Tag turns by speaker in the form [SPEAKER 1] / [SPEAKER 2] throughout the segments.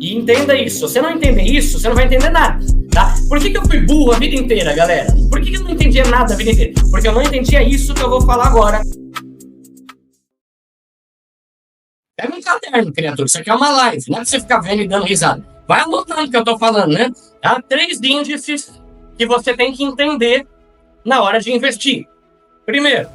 [SPEAKER 1] E entenda isso. Se você não entender isso, você não vai entender nada, tá? Por que eu fui burro a vida inteira, galera? Por que eu não entendia nada a vida inteira? Porque eu não entendia isso que eu vou falar agora. Pega um caderno, criatura. Isso aqui é uma live. Não é pra você ficar vendo e dando risada. Vai anotando o que eu tô falando, né? Há 3 índices que você tem que entender na hora de investir. Primeiro,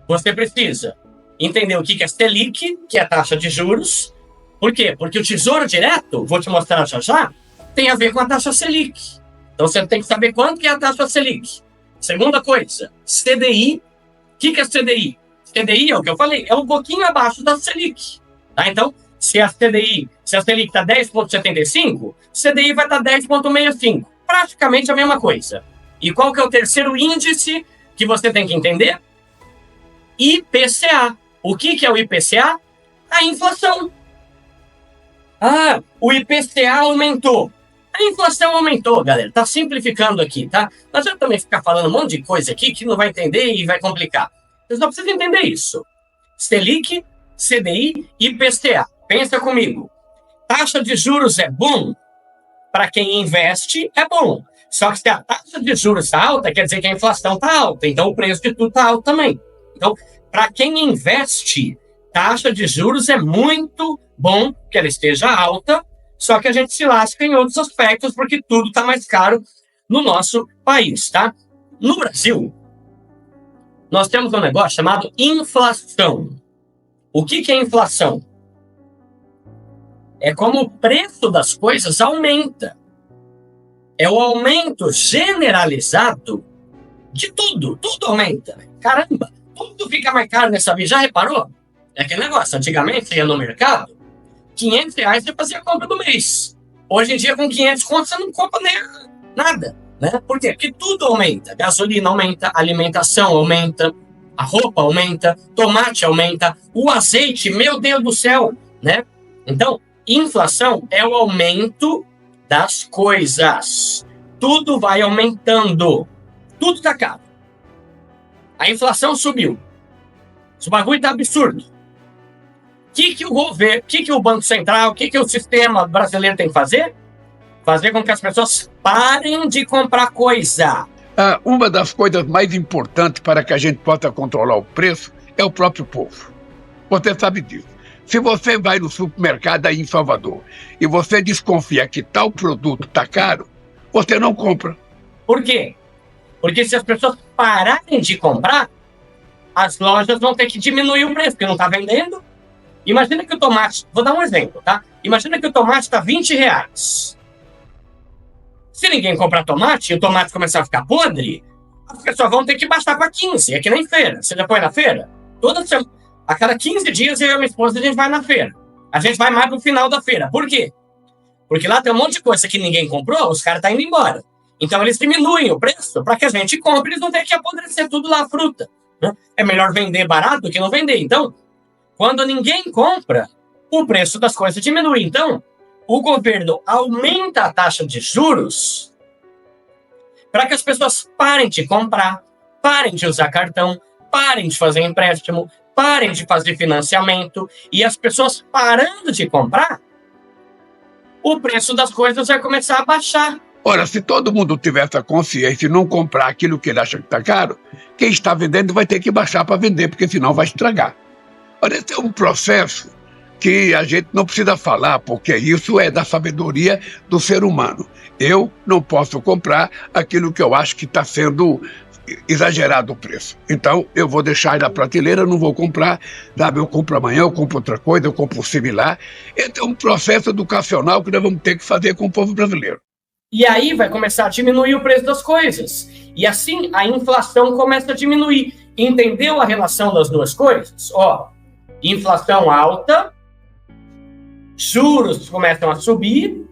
[SPEAKER 1] você precisa entender o que é Selic, que é a taxa de juros. Por quê? Porque o Tesouro Direto, vou te mostrar já já, tem a ver com a taxa Selic. Então você tem que saber quanto que é a taxa Selic. Segunda coisa, CDI. O que é CDI? CDI é o que eu falei, é um pouquinho abaixo da Selic. Tá? Então, se a Selic está 10,75, CDI vai estar 10,65. Praticamente a mesma coisa. E qual que é o terceiro índice que você tem que entender? IPCA. O que é o IPCA? A inflação. Ah, o IPCA aumentou. A inflação aumentou, galera. Tá simplificando aqui, tá? Nós vamos também ficar falando um monte de coisa aqui que não vai entender e vai complicar. Você só precisa entender isso. Selic, CDI e IPCA. Pensa comigo. Taxa de juros é bom? Para quem investe, é bom. Só que se a taxa de juros está alta, quer dizer que a inflação está alta. Então, o preço de tudo está alto também. Então, para quem investe, taxa de juros é muito bom que ela esteja alta, só que a gente se lasca em outros aspectos, porque tudo está mais caro no nosso país, tá? No Brasil, nós temos um negócio chamado inflação. O que é inflação? É como o preço das coisas aumenta. É o aumento generalizado de tudo. Tudo aumenta. Caramba, tudo fica mais caro nessa vida. Já reparou? É aquele negócio. Antigamente, você ia no mercado, R$500 você fazia a compra do mês. Hoje em dia, com 500 contos, você não compra nem nada. Né? Por quê? Porque tudo aumenta. Gasolina aumenta, alimentação aumenta, a roupa aumenta, tomate aumenta, o azeite, meu Deus do céu. Né? Então, inflação é o aumento das coisas. Tudo vai aumentando. Tudo está caro. A inflação subiu. Esse bagulho tá absurdo. O que o governo, o que o Banco Central, o que o sistema brasileiro tem que fazer? Fazer com que as pessoas parem de comprar coisa.
[SPEAKER 2] Uma das coisas mais importantes para que a gente possa controlar o preço é o próprio povo. Você sabe disso. Se você vai no supermercado aí em Salvador e você desconfia que tal produto está caro, você não compra.
[SPEAKER 1] Por quê? Porque se as pessoas pararem de comprar, as lojas vão ter que diminuir o preço, porque não está vendendo. Imagina que o tomate... Vou dar um exemplo, tá? Imagina que o tomate está R$20. Se ninguém comprar tomate e o tomate começar a ficar podre, as pessoas vão ter que baixar para 15. É que nem feira. Você já foi na feira? Toda semana... A cada 15 dias, eu e a minha esposa, a gente vai na feira. A gente vai mais pro final da feira. Por quê? Porque lá tem um monte de coisa que ninguém comprou, os caras estão indo embora. Então, eles diminuem o preço para que a gente compre e eles não tenham que apodrecer tudo lá a fruta. Né? É melhor vender barato do que não vender. Então, quando ninguém compra, o preço das coisas diminui. Então, o governo aumenta a taxa de juros para que as pessoas parem de comprar, parem de usar cartão, parem de fazer empréstimo, parem de fazer financiamento, e as pessoas parando de comprar, o preço das coisas vai começar a baixar.
[SPEAKER 2] Ora, se todo mundo tivesse a consciência e não comprar aquilo que ele acha que está caro, quem está vendendo vai ter que baixar para vender, porque senão vai estragar. Ora, esse é um processo que a gente não precisa falar, porque isso é da sabedoria do ser humano. Eu não posso comprar aquilo que eu acho que está sendo exagerado o preço. Então, eu vou deixar aí na prateleira, não vou comprar, sabe? Eu compro amanhã, eu compro outra coisa, eu compro similar. Esse é um processo educacional que nós vamos ter que fazer com o povo brasileiro.
[SPEAKER 1] E aí vai começar a diminuir o preço das coisas. E assim, a inflação começa a diminuir. Entendeu a relação das duas coisas? Ó, inflação alta, juros começam a subir,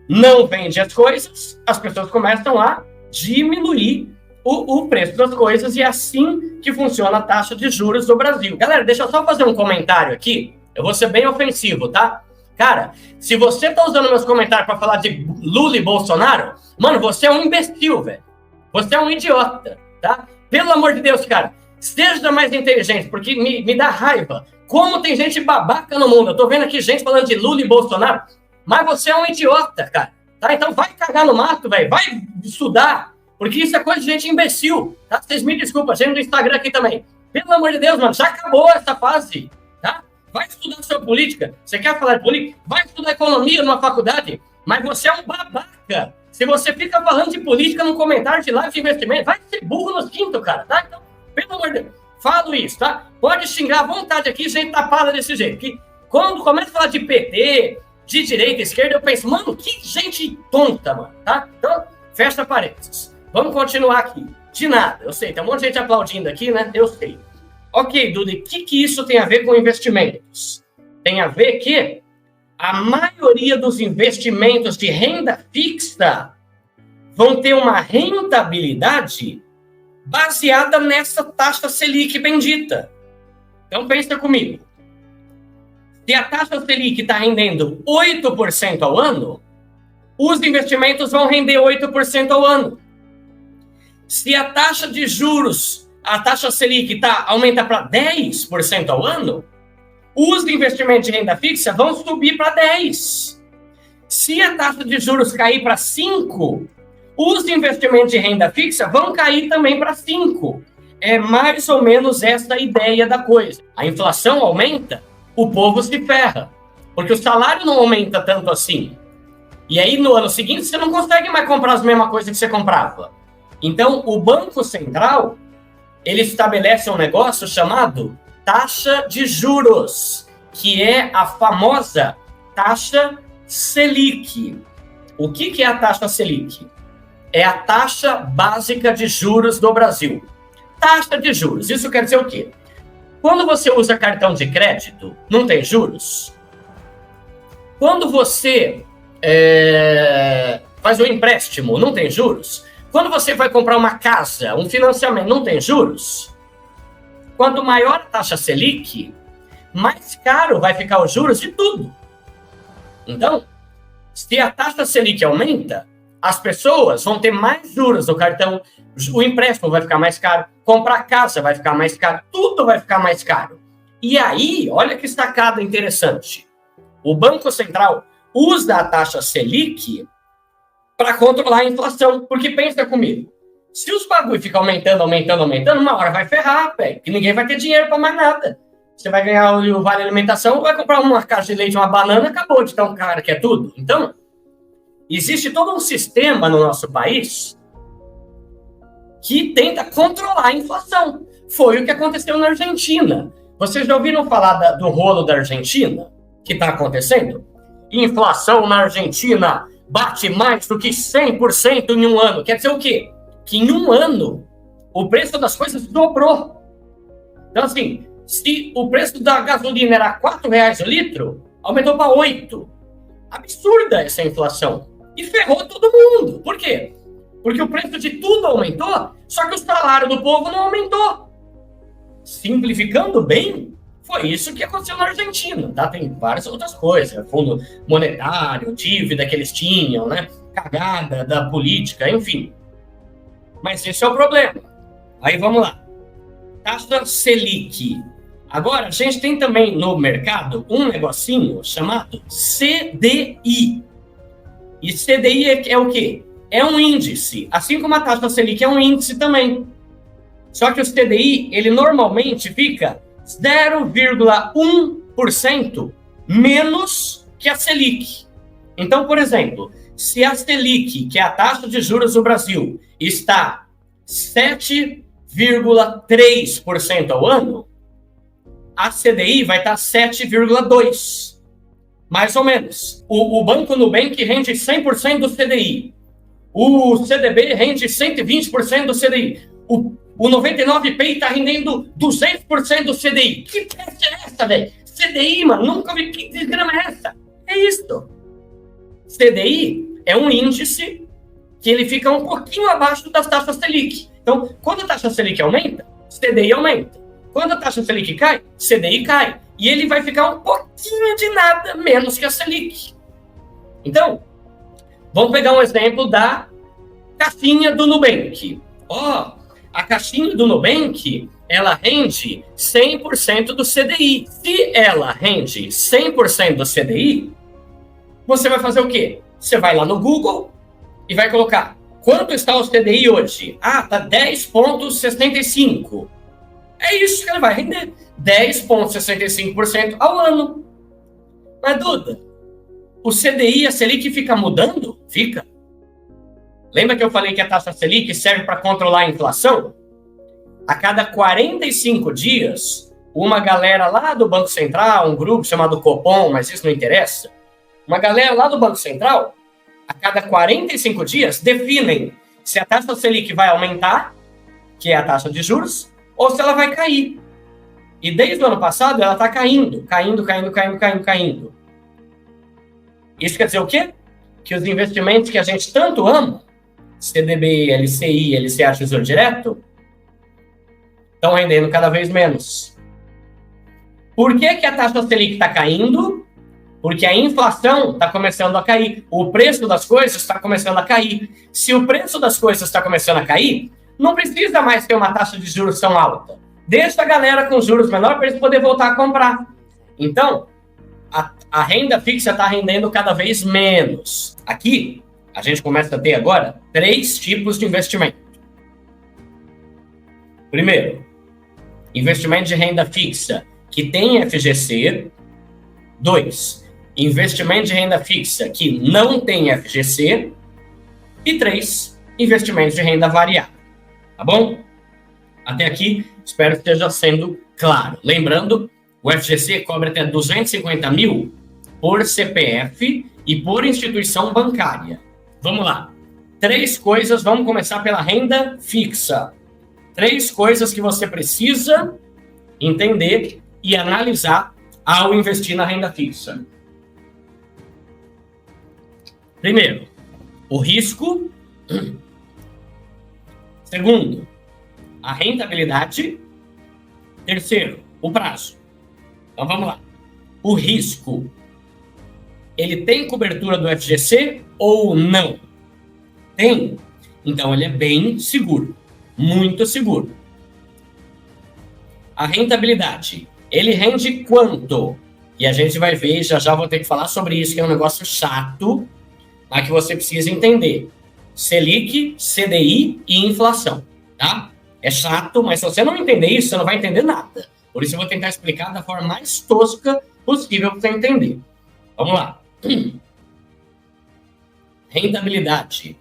[SPEAKER 1] não vende as coisas, as pessoas começam a diminuir o preço das coisas, e é assim que funciona a taxa de juros do Brasil. Galera, deixa eu só fazer um comentário aqui. Eu vou ser bem ofensivo, tá? Cara, se você tá usando meus comentários para falar de Lula e Bolsonaro, mano, você é um imbecil, velho. Você é um idiota, tá? Pelo amor de Deus, cara, seja mais inteligente, porque me dá raiva. Como tem gente babaca no mundo. Eu tô vendo aqui gente falando de Lula e Bolsonaro. mas você é um idiota, cara. Tá? Então vai cagar no mato, velho. Vai estudar. Porque isso é coisa de gente imbecil. Tá? Vocês me desculpem, gente do Instagram aqui também. Pelo amor de Deus, mano, já acabou essa fase. Tá? Vai estudar sobre política. Você quer falar de política? Vai estudar economia numa faculdade. Mas você é um babaca. Se você fica falando de política num comentário de live de investimento, vai ser burro nos quintos, cara. Tá? Então, pelo amor de Deus, falo isso, tá? Pode xingar à vontade aqui, gente tapada desse jeito. Que quando começa a falar de PT, de direita, esquerda, eu penso, mano, que gente tonta, mano, tá? Então, fecha parênteses. Vamos continuar aqui. De nada, eu sei, tem um monte de gente aplaudindo aqui, né? Eu sei. Ok, Duda, o que isso tem a ver com investimentos? Tem a ver que a maioria dos investimentos de renda fixa vão ter uma rentabilidade baseada nessa taxa Selic bendita. Então, pensa comigo. Se a taxa Selic está rendendo 8% ao ano, os investimentos vão render 8% ao ano. Se a taxa de juros, a taxa Selic aumenta para 10% ao ano, os investimentos de renda fixa vão subir para 10%. Se a taxa de juros cair para 5%, os investimentos de renda fixa vão cair também para 5%. É mais ou menos essa a ideia da coisa. A inflação aumenta, o povo se ferra, porque o salário não aumenta tanto assim. E aí, no ano seguinte, você não consegue mais comprar as mesmas coisas que você comprava. Então, o Banco Central, ele estabelece um negócio chamado taxa de juros, que é a famosa taxa Selic. O que é a taxa Selic? É a taxa básica de juros do Brasil. Taxa de juros, isso quer dizer o quê? Quando você usa cartão de crédito, não tem juros. Quando você faz um empréstimo, não tem juros. Quando você vai comprar uma casa, um financiamento, não tem juros. Quanto maior a taxa Selic, mais caro vai ficar os juros de tudo. Então, se a taxa Selic aumenta, as pessoas vão ter mais juros no cartão, o empréstimo vai ficar mais caro, comprar casa vai ficar mais caro, tudo vai ficar mais caro. E aí, olha que sacada interessante. O Banco Central usa a taxa Selic para controlar a inflação, porque pensa comigo, se os bagulho ficam aumentando, uma hora vai ferrar, velho, que ninguém vai ter dinheiro para mais nada. Você vai ganhar o vale alimentação, vai comprar uma caixa de leite, uma banana, acabou de tão caro que é tudo. Então, existe todo um sistema no nosso país que tenta controlar a inflação. Foi o que aconteceu na Argentina. Vocês já ouviram falar do rolo da Argentina? Que está acontecendo? Inflação na Argentina bate mais do que 100% em um ano. Quer dizer o quê? Que em um ano o preço das coisas dobrou. Então, assim, se o preço da gasolina era R$4 o litro, aumentou para 8. Absurda essa inflação. E ferrou todo mundo. Por quê? Porque o preço de tudo aumentou, só que o salário do povo não aumentou. Simplificando bem, foi isso que aconteceu na Argentina. Tá? Tem várias outras coisas. Fundo monetário, dívida que eles tinham, né? Cagada da política, enfim. Mas esse é o problema. Aí vamos lá. Taxa Selic. Agora, a gente tem também no mercado um negocinho chamado CDI. E CDI é o quê? É um índice. Assim como a taxa Selic é um índice também. Só que o CDI, ele normalmente fica 0,1% menos que a Selic. Então, por exemplo, se a Selic, que é a taxa de juros do Brasil, está 7,3% ao ano, a CDI vai estar 7,2%. Mais ou menos. O Banco Nubank rende 100% do CDI. O CDB rende 120% do CDI. O 99Pay está rendendo 200% do CDI. Que peste é essa, velho? CDI, mano, nunca vi. Que desgrama é essa? É isso. CDI é um índice que ele fica um pouquinho abaixo das taxas Selic. Então, quando a taxa Selic aumenta, CDI aumenta. Quando a taxa Selic cai, CDI cai. E ele vai ficar um pouquinho de nada menos que a Selic. Então, vamos pegar um exemplo da caixinha do Nubank. A caixinha do Nubank, ela rende 100% do CDI. Se ela rende 100% do CDI, você vai fazer o quê? Você vai lá no Google e vai colocar quanto está o CDI hoje? Ah, tá 10,65. É isso que ele vai render. 10,65% ao ano. Mas, Duda, o CDI e a Selic fica mudando? Fica. Lembra que eu falei que a taxa Selic serve para controlar a inflação? A cada 45 dias, uma galera lá do Banco Central, um grupo chamado Copom, mas isso não interessa, uma galera lá do Banco Central, a cada 45 dias, definem se a taxa Selic vai aumentar, que é a taxa de juros, ou se ela vai cair. E desde o ano passado, ela está caindo. Isso quer dizer o quê? Que os investimentos que a gente tanto ama, CDB, LCI, LCA, Tesouro Direto, estão rendendo cada vez menos. Por que a taxa Selic está caindo? Porque a inflação está começando a cair. O preço das coisas está começando a cair. Se o preço das coisas está começando a cair, não precisa mais ter uma taxa de juros tão alta. Deixa a galera com juros menores para eles poderem voltar a comprar. Então, a renda fixa está rendendo cada vez menos. Aqui, a gente começa a ter agora 3 tipos de investimento. Primeiro, investimento de renda fixa que tem FGC. 2, investimento de renda fixa que não tem FGC. E 3, investimento de renda variável. Tá bom? Até aqui, espero que esteja sendo claro. Lembrando, o FGC cobre até 250 mil por CPF e por instituição bancária. Vamos lá. 3 coisas, vamos começar pela renda fixa. 3 coisas que você precisa entender e analisar ao investir na renda fixa. Primeiro, o risco. Segundo, a rentabilidade. Terceiro, o prazo. Então vamos lá. O risco, ele tem cobertura do FGC ou não? Tem. Então ele é bem seguro, muito seguro. A rentabilidade, ele rende quanto? E a gente vai ver, já vou ter que falar sobre isso, que é um negócio chato, mas que você precisa entender. Selic, CDI e inflação, tá? É chato, mas se você não entender isso, você não vai entender nada. Por isso eu vou tentar explicar da forma mais tosca possível para você entender. Vamos lá. Rentabilidade.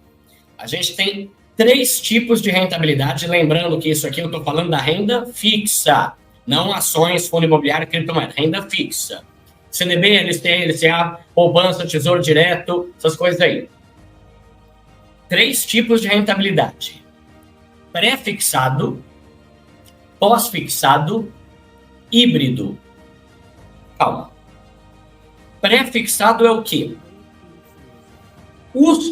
[SPEAKER 1] A gente tem 3 tipos de rentabilidade, lembrando que isso aqui eu estou falando da renda fixa, não ações, fundo imobiliário, criptomoeda, renda fixa. CDB, LCA, LCA, poupança, tesouro direto, essas coisas aí. 3 tipos de rentabilidade. Pré-fixado, pós-fixado, híbrido. Calma. Pré-fixado é o quê?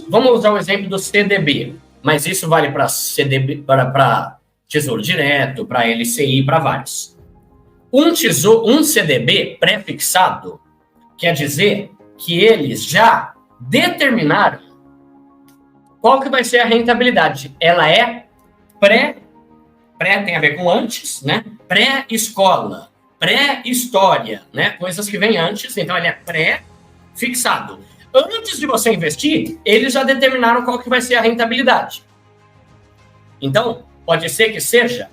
[SPEAKER 1] Vamos usar o exemplo do CDB, mas isso vale para CDB, para tesouro direto, para LCI, para vários. Um CDB pré-fixado quer dizer que eles já determinaram qual que vai ser a rentabilidade. Ela é pré tem a ver com antes, né? Pré-escola, pré-história, né? Coisas que vêm antes, então ele é pré-fixado. Antes de você investir, eles já determinaram qual que vai ser a rentabilidade. Então, pode ser que seja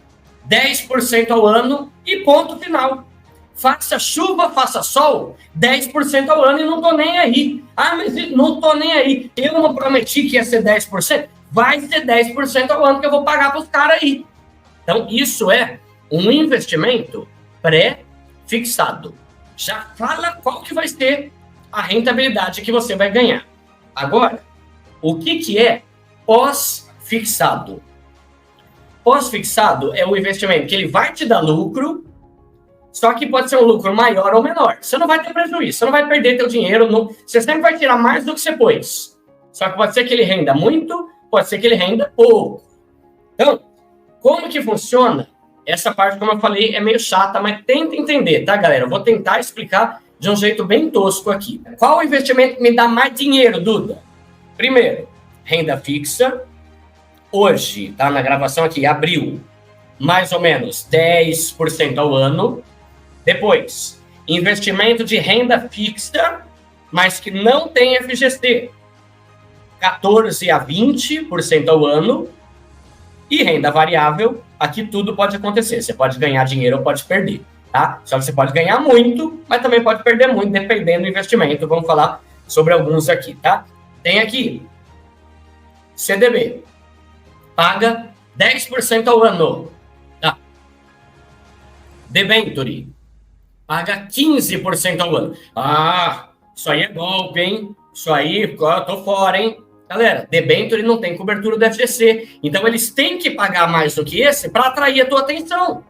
[SPEAKER 1] 10% ao ano e ponto final. Faça chuva, faça sol, 10% ao ano e não tô nem aí. Ah, mas não tô nem aí. Eu não prometi que ia ser 10%. Vai ser 10% ao ano que eu vou pagar para os caras aí. Então, isso é um investimento pré-fixado. Já fala qual que vai ser a rentabilidade que você vai ganhar. Agora, o que é pós-fixado? Pós-fixado é um investimento que ele vai te dar lucro, só que pode ser um lucro maior ou menor. Você não vai ter prejuízo, você não vai perder teu dinheiro, você sempre vai tirar mais do que você pôs. Só que pode ser que ele renda muito, pode ser que ele renda pouco. Então, como que funciona? Essa parte, como eu falei, é meio chata, mas tenta entender, tá, galera? Eu vou tentar explicar de um jeito bem tosco aqui. Qual o investimento que me dá mais dinheiro, Duda? Primeiro, renda fixa. Hoje, tá na gravação aqui, abril, mais ou menos 10% ao ano. Depois, investimento de renda fixa mas que não tem FGC. 14% a 20% ao ano. E renda variável, aqui tudo pode acontecer. Você pode ganhar dinheiro ou pode perder, tá? Só que você pode ganhar muito, mas também pode perder muito, dependendo do investimento. Vamos falar sobre alguns aqui, tá? Tem aqui, CDB, paga 10% ao ano, tá? Debenture, paga 15% ao ano. Ah, isso aí é golpe, hein? Isso aí, eu tô fora, hein? Galera, debenture não tem cobertura do FGC, então eles têm que pagar mais do que esse para atrair a tua atenção.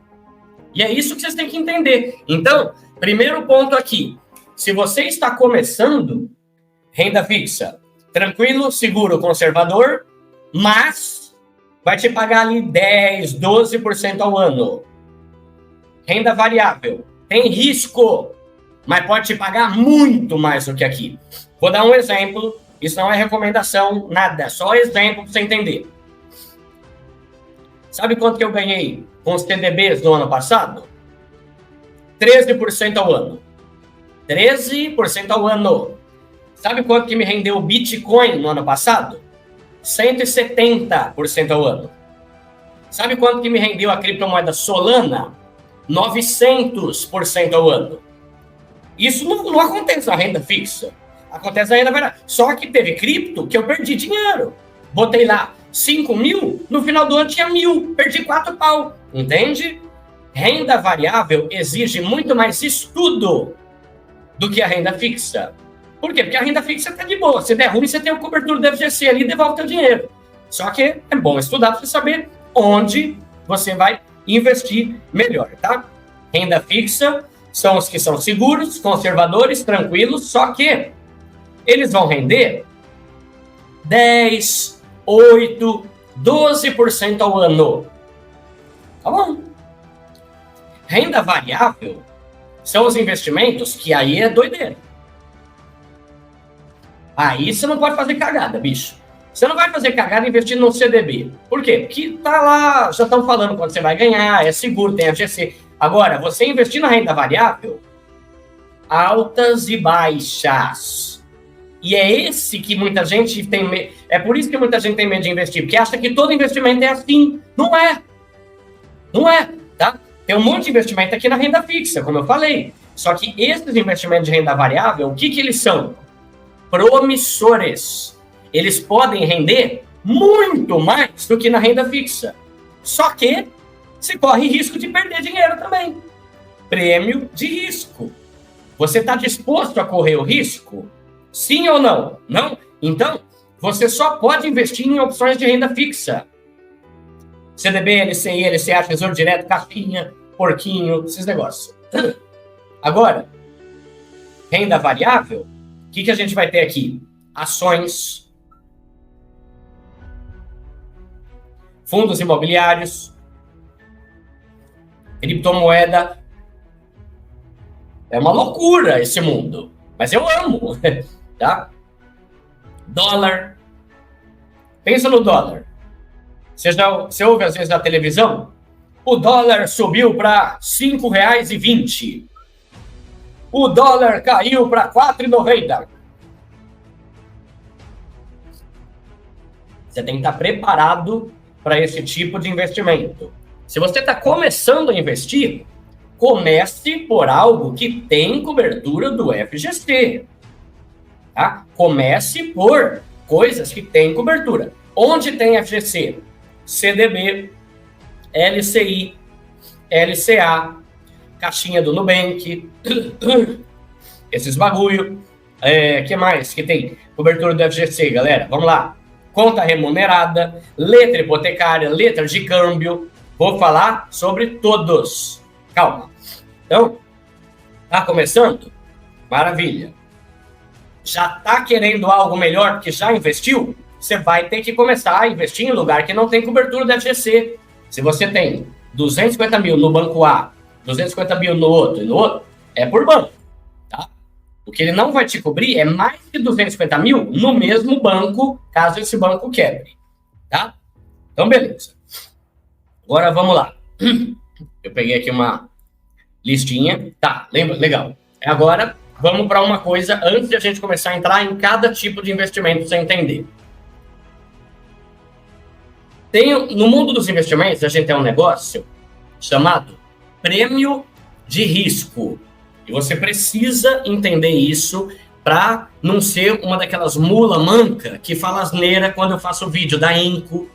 [SPEAKER 1] E é isso que vocês têm que entender. Então, primeiro ponto aqui, se você está começando, renda fixa, tranquilo, seguro, conservador, mas vai te pagar ali 10%, 12% ao ano. Renda variável, tem risco, mas pode te pagar muito mais do que aqui. Vou dar um exemplo. Isso não é recomendação, nada. Só exemplo para você entender. Sabe quanto que eu ganhei com os TDBs no ano passado? 13% ao ano. 13% ao ano. Sabe quanto que me rendeu o Bitcoin no ano passado? 170% ao ano. Sabe quanto que me rendeu a criptomoeda Solana? 900% ao ano. Isso não acontece na renda fixa. Acontece ainda, verdade. Só que teve cripto que eu perdi dinheiro. Botei lá 5 mil, no final do ano tinha 1.000, perdi 4 pau. Entende? Renda variável exige muito mais estudo do que a renda fixa. Por quê? Porque a renda fixa tá de boa. Se der ruim, você tem o cobertura do FGC ali e devolve o teu dinheiro. Só que é bom estudar para você saber onde você vai investir melhor, tá? Renda fixa são os que são seguros, conservadores, tranquilos, só que eles vão render 10, 8, 12% ao ano. Tá bom? Renda variável são os investimentos que aí é doideira. Aí você não pode fazer cagada, bicho. Você não vai fazer cagada investindo no CDB. Por quê? Porque tá lá, já estão falando quando você vai ganhar, é seguro, tem FGC. Agora, você investir na renda variável, altas e baixas. E é esse que muita gente tem medo. É por isso que muita gente tem medo de investir, porque acha que todo investimento é assim. Não é. Não é, tá? Tem um monte de investimento aqui na renda fixa, como eu falei. Só que esses investimentos de renda variável, o que eles são? Promissores. Eles podem render muito mais do que na renda fixa. Só que se corre risco de perder dinheiro também. Prêmio de risco. Você está disposto a correr o risco? Sim ou não? Não? Então, você só pode investir em opções de renda fixa. CDB, LCI, LCA, Tesouro Direto, Caixinha, Porquinho, esses negócios. Agora, renda variável, o que a gente vai ter aqui? Ações, fundos imobiliários, criptomoeda. É uma loucura esse mundo, mas eu amo, tá? Dólar. Pensa no dólar. Você ouve às vezes na televisão? O dólar subiu para R$ 5,20. O dólar caiu para R$ 4,90. Você tem que estar preparado para esse tipo de investimento. Se você está começando a investir, comece por algo que tem cobertura do FGC. Tá? Comece por coisas que têm cobertura. Onde tem FGC? CDB, LCI, LCA, caixinha do Nubank, esses bagulho. Que mais que tem cobertura do FGC, galera? Vamos lá. Conta remunerada, letra hipotecária, letra de câmbio. Vou falar sobre todos. Calma. Então, tá começando? Maravilha. Já tá querendo algo melhor porque já investiu? Você vai ter que começar a investir em lugar que não tem cobertura do FGC. Se você tem 250 mil no banco A, 250 mil no outro, é por banco, tá? O que ele não vai te cobrir é mais de 250 mil no mesmo banco, caso esse banco quebre, tá? Então, beleza. Agora, vamos lá. Eu peguei aqui uma listinha. Tá, lembra? Legal. Agora, vamos para uma coisa antes de a gente começar a entrar em cada tipo de investimento para você entender. No mundo dos investimentos, a gente tem um negócio chamado prêmio de risco. E você precisa entender isso para não ser uma daquelas mula manca que fala asneira quando eu faço vídeo da Inco,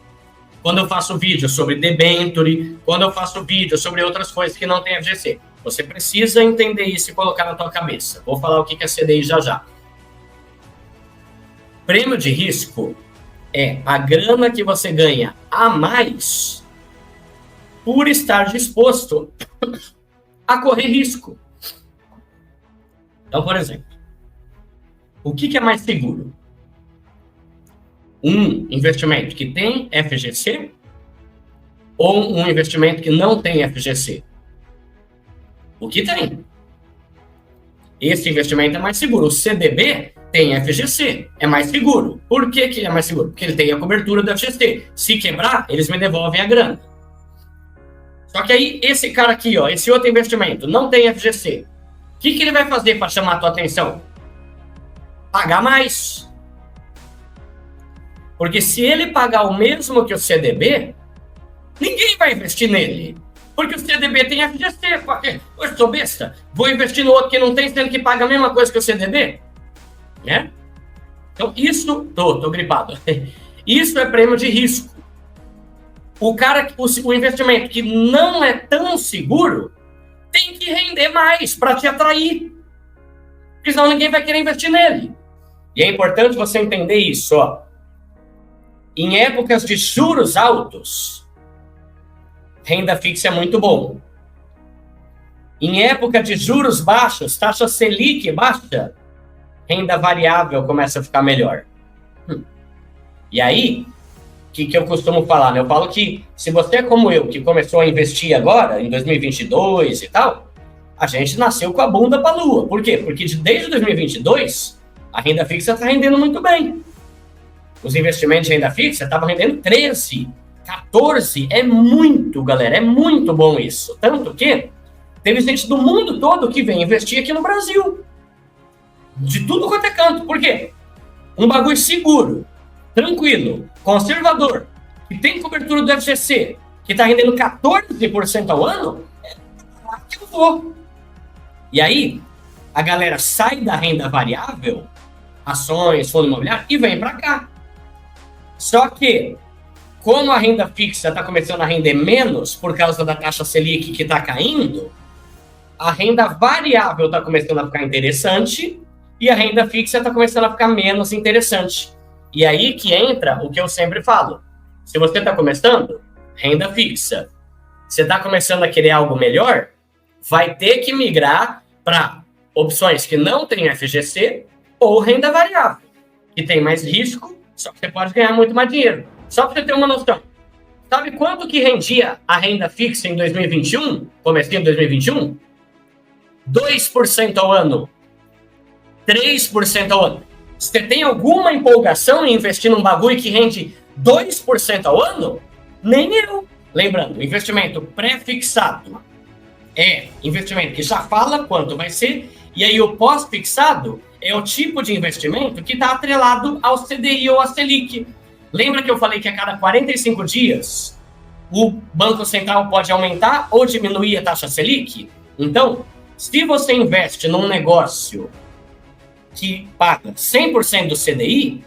[SPEAKER 1] quando eu faço vídeo sobre debenture, quando eu faço vídeo sobre outras coisas que não tem FGC. Você precisa entender isso e colocar na tua cabeça. Vou falar o que é CDI já já. Prêmio de risco é a grana que você ganha a mais por estar disposto a correr risco. Então, por exemplo, o que é mais seguro? Um investimento que tem FGC ou um investimento que não tem FGC? O que tem? Esse investimento é mais seguro. O CDB tem FGC, é mais seguro. Por que ele é mais seguro? Porque ele tem a cobertura do FGC. Se quebrar, eles me devolvem a grana. Só que aí, esse cara aqui, ó, esse outro investimento, não tem FGC. O que ele vai fazer para chamar a tua atenção? Pagar mais. Porque se ele pagar o mesmo que o CDB, ninguém vai investir nele. Porque o CDB tem FGC. Eu sou besta. Vou investir no outro que não tem, sendo que paga a mesma coisa que o CDB? Né? Então, isso... Tô gripado. Isso é prêmio de risco. O investimento que não é tão seguro tem que render mais para te atrair. Porque senão ninguém vai querer investir nele. E é importante você entender isso, ó. Em épocas de juros altos, renda fixa é muito bom. Em época de juros baixos, taxa Selic baixa, renda variável começa a ficar melhor. E aí, o que eu costumo falar? Né? Eu falo que se você é como eu, que começou a investir agora, em 2022 e tal, a gente nasceu com a bunda para a lua. Por quê? Porque desde 2022, a renda fixa está rendendo muito bem. Os investimentos de renda fixa estavam rendendo 13, 14. É muito, galera. É muito bom isso. Tanto que teve gente do mundo todo que vem investir aqui no Brasil. De tudo quanto é canto. Por quê? Um bagulho seguro, tranquilo, conservador, que tem cobertura do FGC, que está rendendo 14% ao ano, é lá que eu vou. E aí, a galera sai da renda variável, ações, fundo imobiliário, e vem para cá. Só que, como a renda fixa está começando a render menos por causa da taxa Selic que está caindo, a renda variável está começando a ficar interessante e a renda fixa está começando a ficar menos interessante. E aí que entra o que eu sempre falo. Se você está começando, renda fixa. Você está começando a querer algo melhor, vai ter que migrar para opções que não têm FGC ou renda variável, que tem mais risco, só que você pode ganhar muito mais dinheiro. Só para você ter uma noção. Sabe quanto que rendia a renda fixa em 2021? Comecinho de 2021? 2% ao ano. 3% ao ano. Você tem alguma empolgação em investir num bagulho que rende 2% ao ano? Nem eu. Lembrando, investimento pré-fixado é investimento que já fala quanto vai ser, e aí o pós-fixado é o tipo de investimento que está atrelado ao CDI ou à Selic. Lembra que eu falei que a cada 45 dias o Banco Central pode aumentar ou diminuir a taxa Selic? Então, se você investe num negócio que paga 100% do CDI,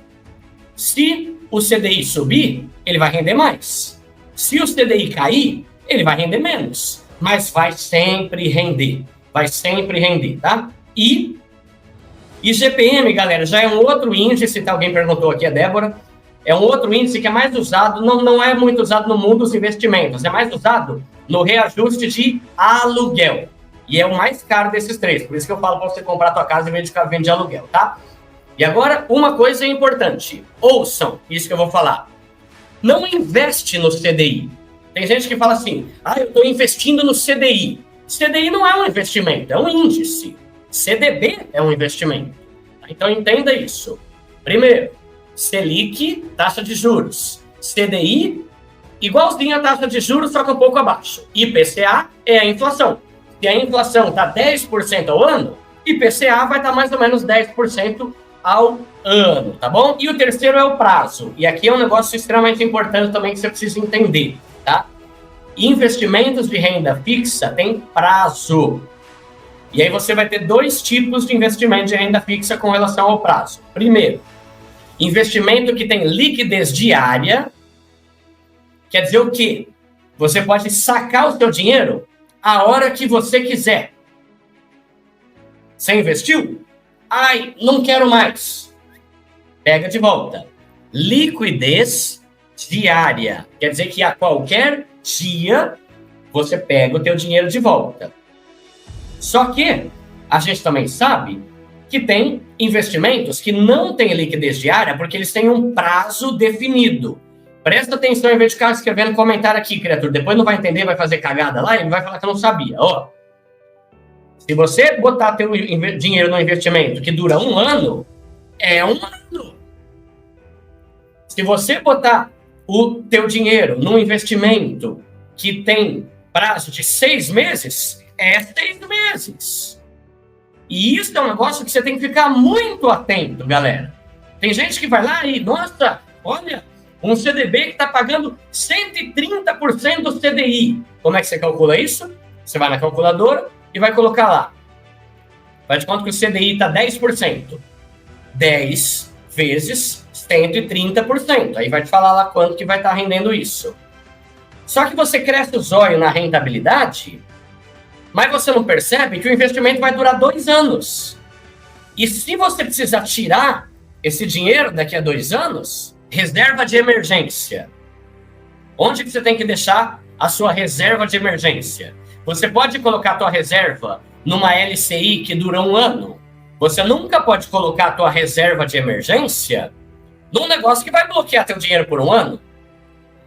[SPEAKER 1] se o CDI subir, ele vai render mais. Se o CDI cair, ele vai render menos. Mas vai sempre render. Vai sempre render, tá? E IGPM, galera, já é um outro índice, tá? Alguém perguntou aqui, a Débora. É um outro índice que é mais usado, não é muito usado no mundo dos investimentos, é mais usado no reajuste de aluguel. E é o mais caro desses três, por isso que eu falo para você comprar a tua casa em vez de ficar vendo de aluguel, tá? E agora, uma coisa importante, ouçam isso que eu vou falar. Não investe no CDI. Tem gente que fala assim, eu estou investindo no CDI. CDI não é um investimento, é um índice. CDB é um investimento. Então entenda isso. Primeiro, Selic, taxa de juros. CDI, igualzinho a taxa de juros, só que um pouco abaixo. IPCA é a inflação. Se a inflação está 10% ao ano, IPCA vai estar mais ou menos 10% ao ano, tá bom? E o terceiro é o prazo. E aqui é um negócio extremamente importante também que você precisa entender, tá? Investimentos de renda fixa têm prazo. E aí você vai ter dois tipos de investimento de renda fixa com relação ao prazo. Primeiro, investimento que tem liquidez diária. Quer dizer o quê? Você pode sacar o seu dinheiro a hora que você quiser. Você investiu? Ai, não quero mais. Pega de volta. Liquidez diária. Quer dizer que a qualquer dia você pega o teu dinheiro de volta. Só que a gente também sabe que tem investimentos que não têm liquidez diária porque eles têm um prazo definido. Presta atenção em vez de ficar escrevendo comentário aqui, criatura. Depois não vai entender, vai fazer cagada lá e ele vai falar que eu não sabia. Ó, se você botar teu dinheiro no investimento que dura 1 ano, é 1 ano. Se você botar o teu dinheiro num investimento que tem prazo de 6 meses, é 6 meses. E isso é um negócio que você tem que ficar muito atento, galera. Tem gente que vai lá e, nossa, olha, um CDB que está pagando 130% do CDI. Como é que você calcula isso? Você vai na calculadora e vai colocar lá. Faz de conta que o CDI está 10%. 10 vezes 130%. Aí vai te falar lá quanto que vai estar rendendo isso. Só que você cresce o zóio na rentabilidade, mas você não percebe que o investimento vai durar 2 anos. E se você precisar tirar esse dinheiro daqui a 2 anos, reserva de emergência. Onde que você tem que deixar a sua reserva de emergência? Você pode colocar a tua reserva numa LCI que dura 1 ano. Você nunca pode colocar a tua reserva de emergência num negócio que vai bloquear teu dinheiro por 1 ano.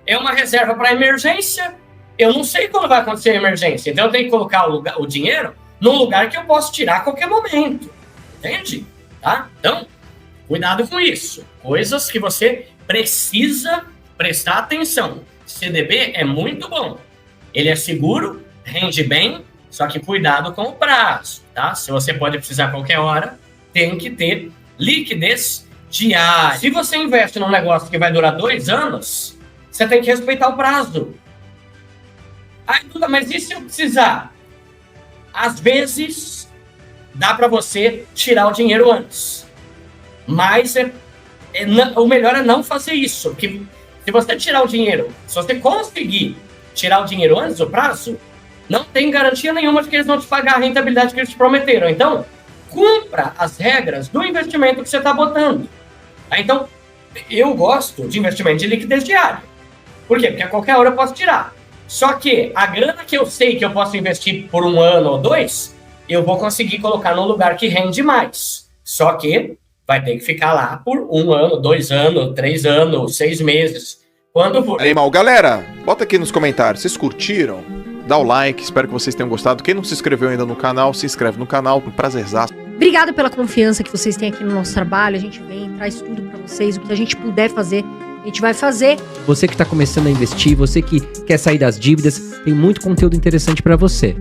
[SPEAKER 1] É uma reserva para emergência. Eu não sei quando vai acontecer a emergência. Então eu tenho que colocar o dinheiro num lugar que eu posso tirar a qualquer momento. Entende? Tá? Então, cuidado com isso. Coisas que você precisa prestar atenção. CDB é muito bom. Ele é seguro, rende bem, só que cuidado com o prazo, tá? Se você pode precisar a qualquer hora, tem que ter liquidez diária. Se você investe num negócio que vai durar 2 anos, você tem que respeitar o prazo. Ai, Duda, mas e se eu precisar? Às vezes, dá para você tirar o dinheiro antes. Mas o melhor é não fazer isso. Porque se você tirar o dinheiro, se você conseguir tirar o dinheiro antes do prazo, não tem garantia nenhuma de que eles vão te pagar a rentabilidade que eles te prometeram. Então, cumpra as regras do investimento que você está botando. Tá? Então, eu gosto de investimento de liquidez diária. Por quê? Porque a qualquer hora eu posso tirar. Só que a grana que eu sei que eu posso investir por 1 ano ou 2, eu vou conseguir colocar num lugar que rende mais. Só que vai ter que ficar lá por 1 ano, 2 anos, 3 anos, 6 meses. Quando for.
[SPEAKER 3] Animal, galera, bota aqui nos comentários, vocês curtiram? Dá o like, espero que vocês tenham gostado. Quem não se inscreveu ainda no canal, se inscreve no canal, um prazerzaço.
[SPEAKER 4] Obrigada pela confiança que vocês têm aqui no nosso trabalho. A gente vem, traz tudo pra vocês, o que a gente puder fazer, a gente vai fazer.
[SPEAKER 5] Você que está começando a investir, você que quer sair das dívidas, tem muito conteúdo interessante para você.